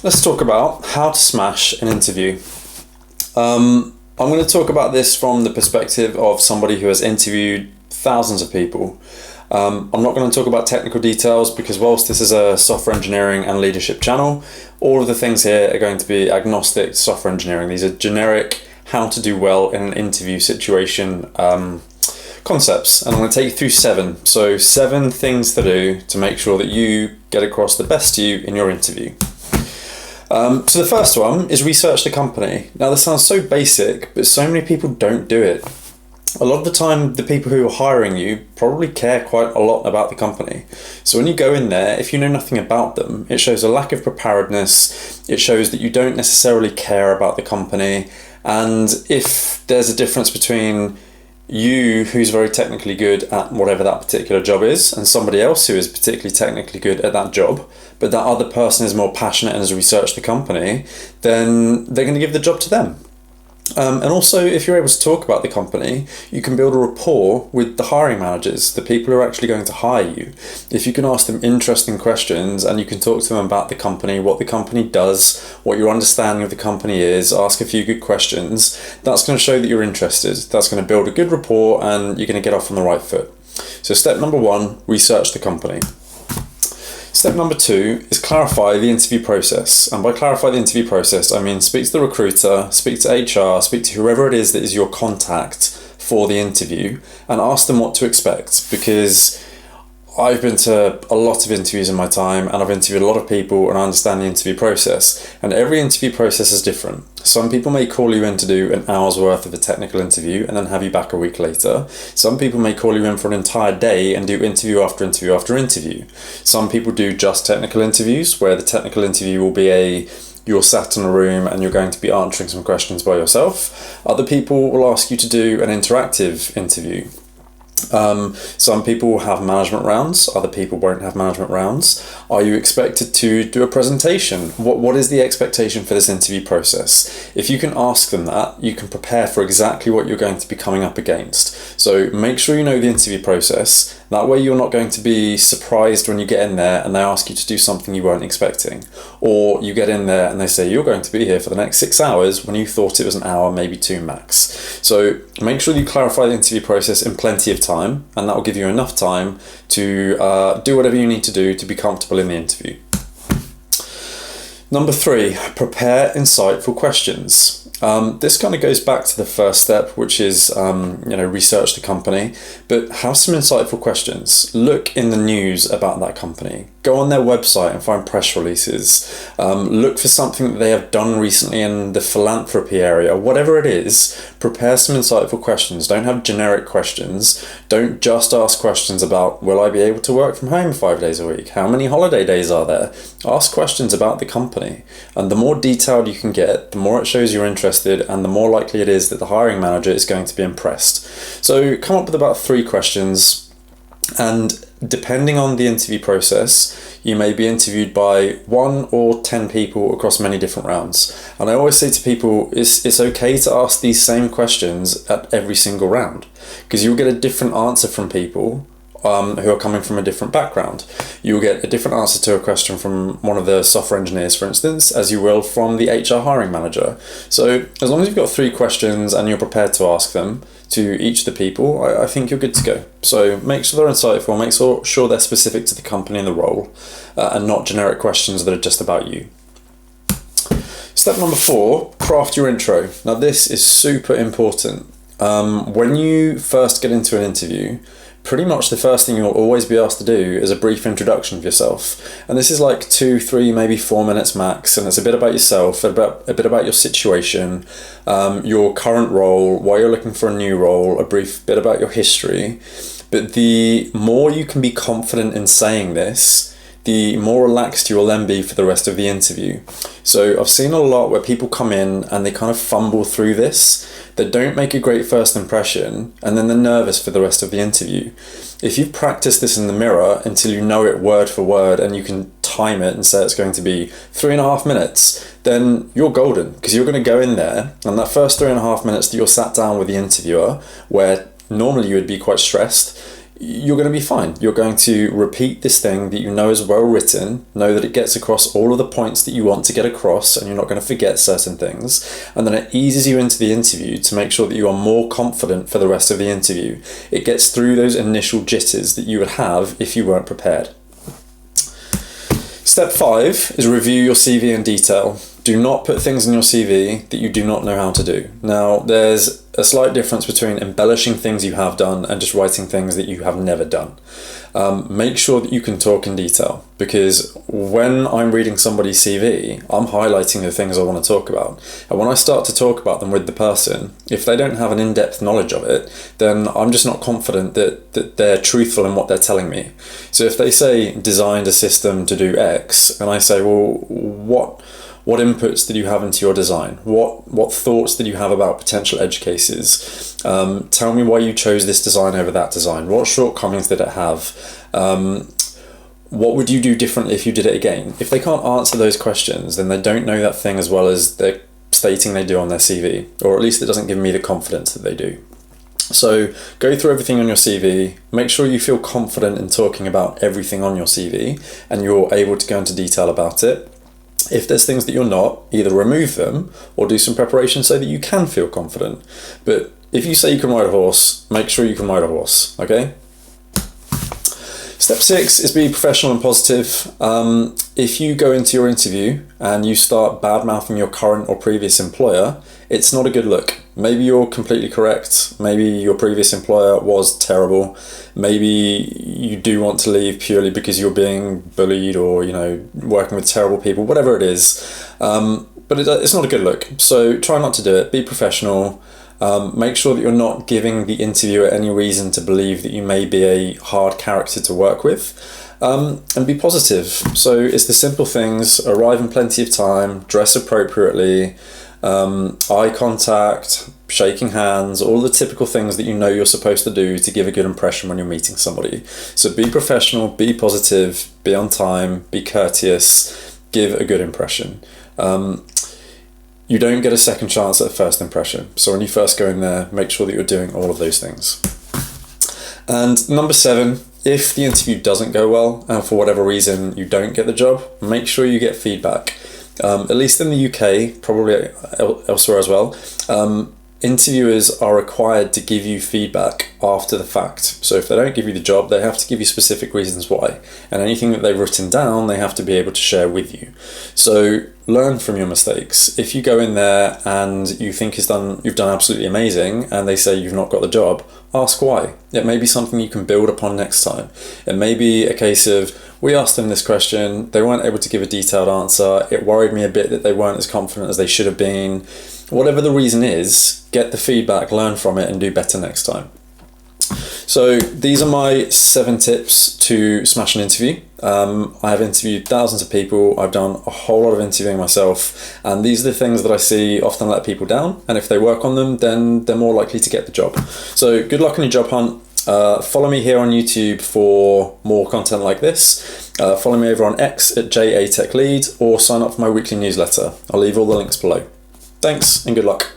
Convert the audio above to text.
Let's talk about how to smash an interview. I'm going to talk about this from the perspective of somebody who has interviewed thousands of people. I'm not going to talk about technical details because whilst this is a software engineering and leadership channel, all of the things here are going to be agnostic to software engineering. These are generic how to do well in an interview situation concepts, and I'm going to take you through 7. So 7 things to do to make sure that you get across the best to you in your interview. So the first one is research the company. Now this sounds so basic, but so many people don't do it. A lot of the time, the people who are hiring you probably care quite a lot about the company. So when you go in there, if you know nothing about them, it shows a lack of preparedness. It shows that you don't necessarily care about the company. And if there's a difference between you, who's very technically good at whatever that particular job is, and somebody else who is particularly technically good at that job, but that other person is more passionate and has researched the company, then they're going to give the job to them. And also, if you're able to talk about the company, you can build a rapport with the hiring managers, the people who are actually going to hire you. If you can ask them interesting questions and you can talk to them about the company, what the company does, what your understanding of the company is, ask a few good questions, that's going to show that you're interested. That's going to build a good rapport and you're going to get off on the right foot. So step number 1, research the company. Step number 2 is clarify the interview process. And by clarify the interview process, I mean speak to the recruiter, speak to HR, speak to whoever it is that is your contact for the interview and ask them what to expect, because I've been to a lot of interviews in my time and I've interviewed a lot of people and I understand the interview process, and every interview process is different. Some people may call you in to do an hour's worth of a technical interview and then have you back a week later. Some people may call you in for an entire day and do interview after interview after interview. Some people do just technical interviews where the technical interview will be you're sat in a room and you're going to be answering some questions by yourself. Other people will ask you to do an interactive interview. Some people will have management rounds, other people won't have management rounds. Are you expected to do a presentation? What is the expectation for this interview process? If you can ask them that, you can prepare for exactly what you're going to be coming up against. So make sure you know the interview process. That way you're not going to be surprised when you get in there and they ask you to do something you weren't expecting. Or you get in there and they say you're going to be here for the next 6 hours when you thought it was an hour, maybe 2 max. So make sure you clarify the interview process in plenty of time, and that will give you enough time to do whatever you need to do to be comfortable in the interview. Number 3, prepare insightful questions. This kind of goes back to the first step, which is research the company, but have some insightful questions. Look in the news about that company. Go on their website and find press releases. Look for something that they have done recently in the philanthropy area. Whatever it is, prepare some insightful questions. Don't have generic questions. Don't just ask questions about, will I be able to work from home 5 days a week? How many holiday days are there? Ask questions about the company. And the more detailed you can get, the more it shows you're interested and the more likely it is that the hiring manager is going to be impressed. So come up with about 3 questions, and depending on the interview process, you may be interviewed by 1 or 10 people across many different rounds. And I always say to people, it's okay to ask these same questions at every single round, because you'll get a different answer from people who are coming from a different background. You'll get a different answer to a question from one of the software engineers, for instance, as you will from the HR hiring manager. So as long as you've got 3 questions and you're prepared to ask them to each of the people, I think you're good to go. So make sure they're insightful, make sure they're specific to the company and the role, and not generic questions that are just about you. Step number 4, craft your intro. Now this is super important. When you first get into an interview, pretty much the first thing you'll always be asked to do is a brief introduction of yourself. And this is like 2, 3, maybe 4 minutes max. And it's a bit about yourself, a bit about your situation, your current role, why you're looking for a new role, a brief bit about your history. But the more you can be confident in saying this, the more relaxed you will then be for the rest of the interview. So I've seen a lot where people come in and they kind of fumble through this. They don't make a great first impression and then they're nervous for the rest of the interview. If you've practiced this in the mirror until you know it word for word and you can time it and say it's going to be 3.5 minutes, then you're golden, because you're going to go in there and that first 3.5 minutes that you're sat down with the interviewer, where normally you would be quite stressed, you're going to be fine. You're going to repeat this thing that you know is well written, know that it gets across all of the points that you want to get across, and you're not going to forget certain things. And then it eases you into the interview to make sure that you are more confident for the rest of the interview. It gets through those initial jitters that you would have if you weren't prepared. Step 5 is review your CV in detail. Do not put things in your CV that you do not know how to do. Now, there's a slight difference between embellishing things you have done and just writing things that you have never done. Make sure that you can talk in detail, because when I'm reading somebody's CV, I'm highlighting the things I want to talk about. And when I start to talk about them with the person, if they don't have an in-depth knowledge of it, then I'm just not confident that they're truthful in what they're telling me. So if they say designed a system to do X, and I say, well, what inputs did you have into your design? What thoughts did you have about potential edge cases? Tell me why you chose this design over that design. What shortcomings did it have? What would you do differently if you did it again? If they can't answer those questions, then they don't know that thing as well as they're stating they do on their CV, or at least it doesn't give me the confidence that they do. So go through everything on your CV, make sure you feel confident in talking about everything on your CV and you're able to go into detail about it. If there's things that you're not, either remove them or do some preparation so that you can feel confident. But if you say you can ride a horse, make sure you can ride a horse, okay? Step 6 is be professional and positive. If you go into your interview and you start bad-mouthing your current or previous employer, it's not a good look. Maybe you're completely correct. Maybe your previous employer was terrible. Maybe you do want to leave purely because you're being bullied or, working with terrible people, whatever it is. But it's not a good look. So try not to do it. Be professional. Make sure that you're not giving the interviewer any reason to believe that you may be a hard character to work with. And be positive. So it's the simple things: arrive in plenty of time, dress appropriately, eye contact, shaking hands, all the typical things that you know you're supposed to do to give a good impression when you're meeting somebody. So be professional, be positive, be on time, be courteous, give a good impression. You don't get a second chance at a first impression. So when you first go in there, make sure that you're doing all of those things. And number 7, if the interview doesn't go well and for whatever reason you don't get the job, make sure you get feedback. At least in the UK, probably elsewhere as well, interviewers are required to give you feedback after the fact. So if they don't give you the job, they have to give you specific reasons why. And anything that they've written down, they have to be able to share with you. So learn from your mistakes. If you go in there and you think you've done absolutely amazing and they say you've not got the job, ask why. It may be something you can build upon next time. It may be a case of, we asked them this question, they weren't able to give a detailed answer, it worried me a bit that they weren't as confident as they should have been. Whatever the reason is, get the feedback, learn from it and do better next time. So these are my 7 tips to smash an interview. I have interviewed thousands of people. I've done a whole lot of interviewing myself, and these are the things that I see often let people down. And if they work on them, then they're more likely to get the job. So good luck on your job hunt. Follow me here on YouTube for more content like this. Follow me over on X at JATechLead, or sign up for my weekly newsletter. I'll leave all the links below. Thanks and good luck.